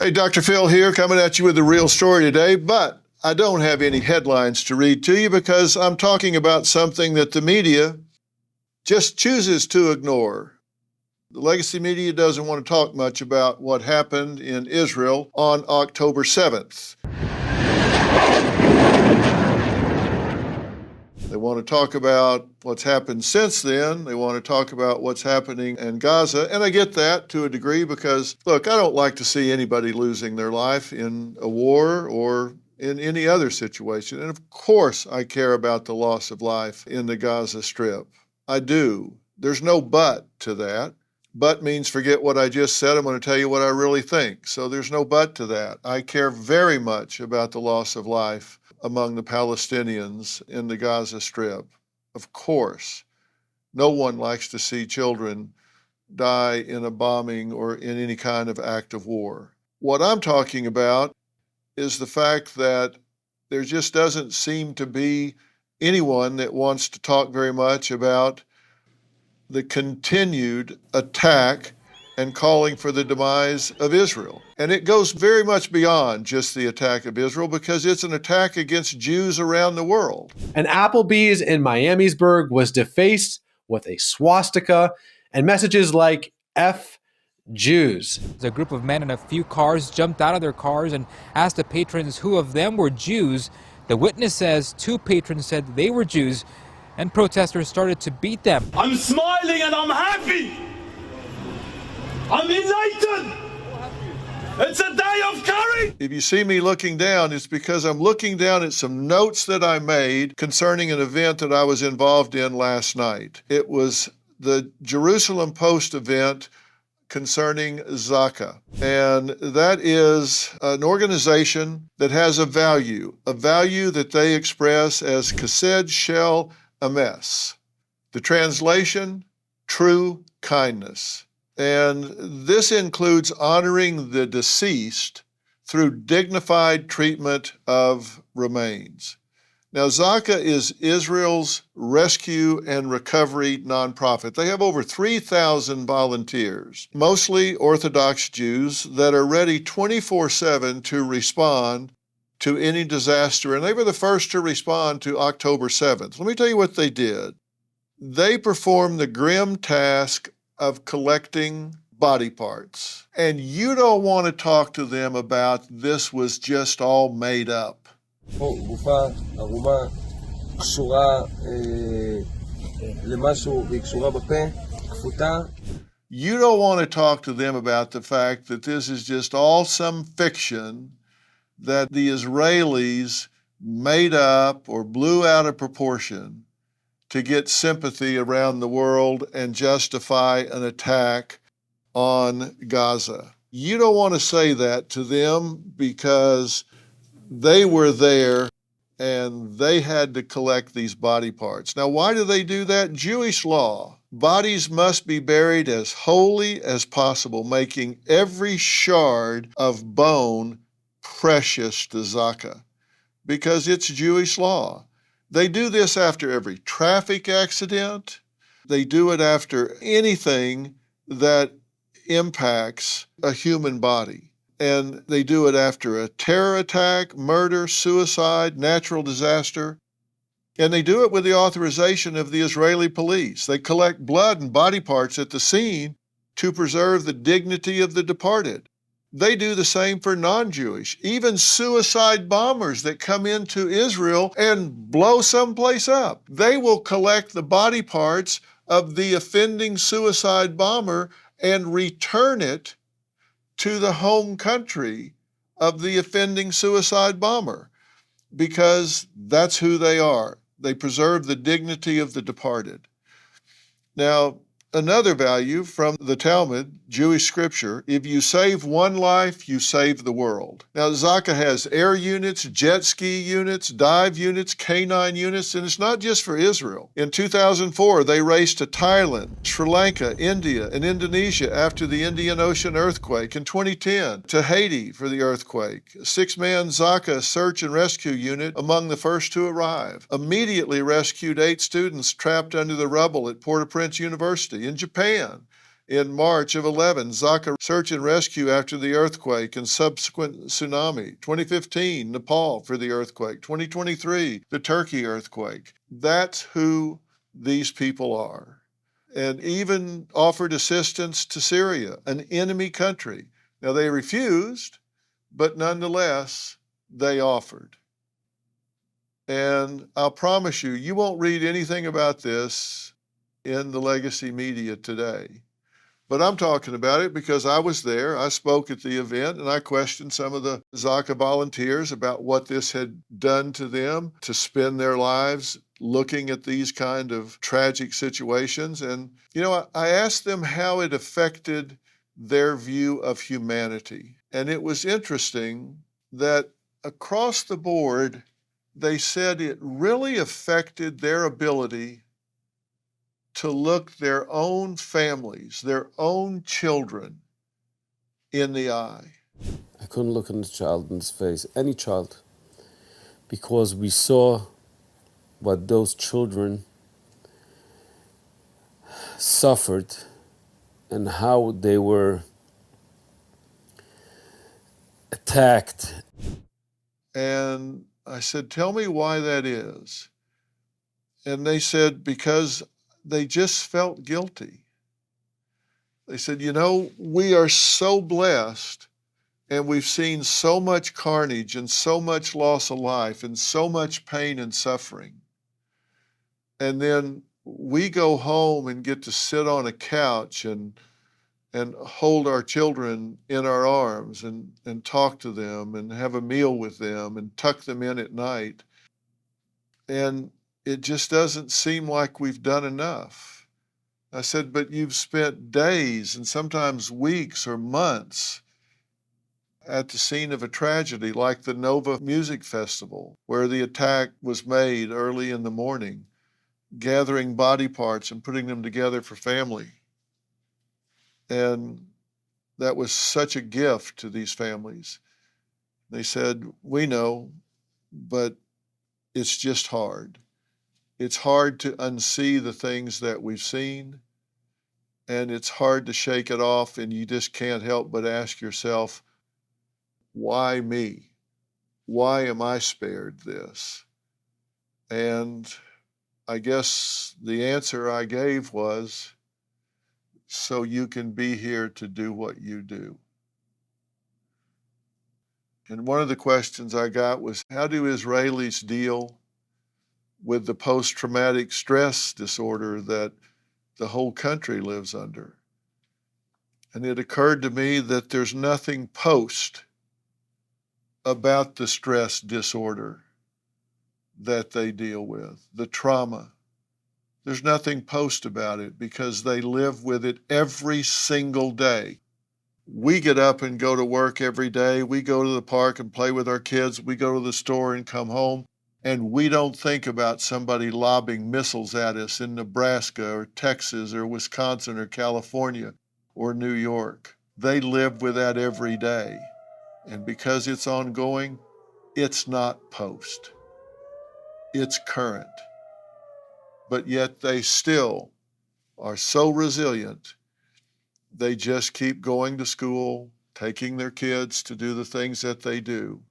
Hey, Dr. Phil here, coming at you with a real story today, but I don't have any headlines to read to you because I'm talking about something that the media just chooses to ignore. The legacy media doesn't want to talk much about what happened in Israel on October 7th. They want to talk about what's happened since then. They want to talk about what's happening in Gaza. And I get that to a degree because, look, I don't like to see anybody losing their life in a war or in any other situation. And of course, I care about the loss of life in the Gaza Strip. I do. There's no but to that. But means forget what I just said. I'm going to tell you what I really think. So there's no but to that. I care very much about the loss of life among the Palestinians in the Gaza Strip. Of course, no one likes to see children die in a bombing or in any kind of act of war. What I'm talking about is the fact that there just doesn't seem to be anyone that wants to talk very much about the continued attack and calling for the demise of Israel. And it goes very much beyond just the attack of Israel because it's an attack against Jews around the world. An Applebee's in Miamisburg was defaced with a swastika and messages like F Jews. A group of men in a few cars jumped out of their cars and asked the patrons who of them were Jews. The witness says 2 patrons said they were Jews, and protesters started to beat them. I'm smiling and I'm happy. I'm elated. It's a day of courage. If you see me looking down, it's because I'm looking down at some notes that I made concerning an event that I was involved in last night. It was the Jerusalem Post event concerning Zaka. And that is an organization that has a value that they express as Chesed Shel Emes. The translation, true kindness. And this includes honoring the deceased through dignified treatment of remains. Now, Zaka is Israel's rescue and recovery nonprofit. They have over 3,000 volunteers, mostly Orthodox Jews that are ready 24/7 to respond to any disaster. And they were the first to respond to October 7th. Let me tell you what they did. They performed the grim task of collecting body parts. And you don't want to talk to them about this was just all made up. גופה ערומה, קשורה למשהו, והיא קשורה בפה, כפותה. You don't want to talk to them about the fact that this is just all some fiction that the Israelis made up or blew out of proportion to get sympathy around the world and justify an attack on Gaza. You don't want to say that to them because they were there and they had to collect these body parts. Now, why do they do that? Jewish law. Bodies must be buried as wholly as possible, making every shard of bone precious to Zaka because it's Jewish law. They do this after every traffic accident. They do it after anything that impacts a human body. And they do it after a terror attack, murder, suicide, natural disaster. And they do it with the authorization of the Israeli police. They collect blood and body parts at the scene to preserve the dignity of the departed. They do the same for non-Jewish, even suicide bombers that come into Israel and blow someplace up. They will collect the body parts of the offending suicide bomber and return it to the home country of the offending suicide bomber because that's who they are. They preserve the dignity of the departed. Now, another value from the Talmud, Jewish scripture, if you save one life, you save the world. Now, Zaka has air units, jet ski units, dive units, canine units, and it's not just for Israel. In 2004, they raced to Thailand, Sri Lanka, India, and Indonesia after the Indian Ocean earthquake. In 2010, to Haiti for the earthquake. A 6-man Zaka search and rescue unit among the first to arrive. Immediately rescued 8 students trapped under the rubble at Port-au-Prince University. In Japan, In March of 11, Zaka search and rescue after the earthquake and subsequent tsunami. 2015, Nepal for the earthquake. 2023, the Turkey earthquake. That's who these people are. And even offered assistance to Syria, an enemy country. Now they refused, but nonetheless, they offered. And I'll promise you, you won't read anything about this in the legacy media today. But I'm talking about it because I was there, I spoke at the event, and I questioned some of the Zaka volunteers about what this had done to them to spend their lives looking at these kind of tragic situations. And, I asked them how it affected their view of humanity. And it was interesting that across the board, they said it really affected their ability to look their own families, their own children in the eye. I couldn't look in the child's face, any child, because we saw what those children suffered and how they were attacked. And I said, tell me why that is. And they said, because they just felt guilty. They said, we are so blessed and we've seen so much carnage and so much loss of life and so much pain and suffering. And then we go home and get to sit on a couch and hold our children in our arms and talk to them and have a meal with them and tuck them in at night. And it just doesn't seem like we've done enough. I said, but you've spent days and sometimes weeks or months at the scene of a tragedy like the Nova Music Festival, where the attack was made early in the morning, gathering body parts and putting them together for family. And that was such a gift to these families. They said, we know, but it's just hard. It's hard to unsee the things that we've seen, and it's hard to shake it off, and you just can't help but ask yourself, why me? Why am I spared this? And I guess the answer I gave was, so you can be here to do what you do. And one of the questions I got was, how do Israelis deal with the post-traumatic stress disorder that the whole country lives under? And it occurred to me that there's nothing post about the stress disorder that they deal with, the trauma. There's nothing post about it because they live with it every single day. We get up and go to work every day. We go to the park and play with our kids. We go to the store and come home. And we don't think about somebody lobbing missiles at us in Nebraska or Texas or Wisconsin or California or New York. They live with that every day. And because it's ongoing, it's not post. It's current. But yet they still are so resilient. They just keep going to school, taking their kids to do the things that they do.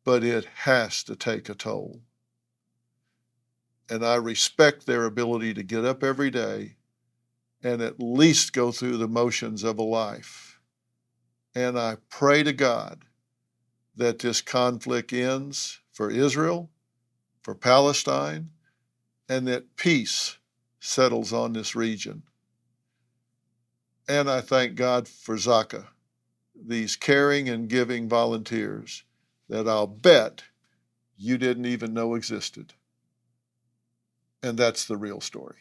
But it has to take a toll. And I respect their ability to get up every day and at least go through the motions of a life. And I pray to God that this conflict ends for Israel, for Palestine, and that peace settles on this region. And I thank God for Zaka, these caring and giving volunteers that I'll bet you didn't even know existed. And that's the real story.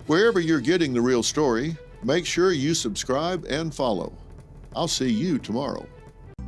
Wherever you're getting the real story, make sure you subscribe and follow. I'll see you tomorrow.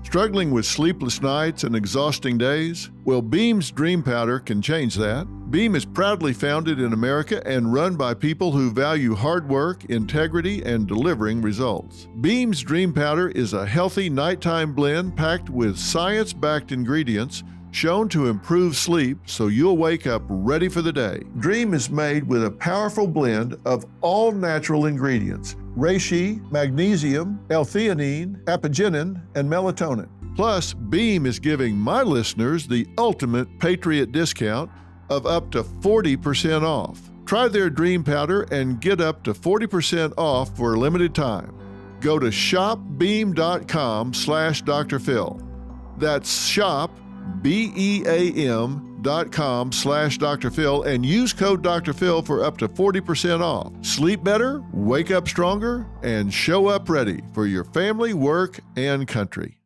Struggling with sleepless nights and exhausting days? Well, Beam's Dream Powder can change that. Beam is proudly founded in America and run by people who value hard work, integrity, and delivering results. Beam's Dream Powder is a healthy nighttime blend packed with science-backed ingredients shown to improve sleep so you'll wake up ready for the day. Dream is made with a powerful blend of all natural ingredients reishi, magnesium, L-theanine, apigenin, and melatonin. Plus, Beam is giving my listeners the ultimate Patriot discount of up to 40% off. Try their Dream Powder and get up to 40% off for a limited time. Go to shopbeam.com/Dr. Phil. That's shop, BEAM.com/Dr. Phil and use code Dr. Phil for up to 40% off. Sleep better, wake up stronger, and show up ready for your family, work, and country.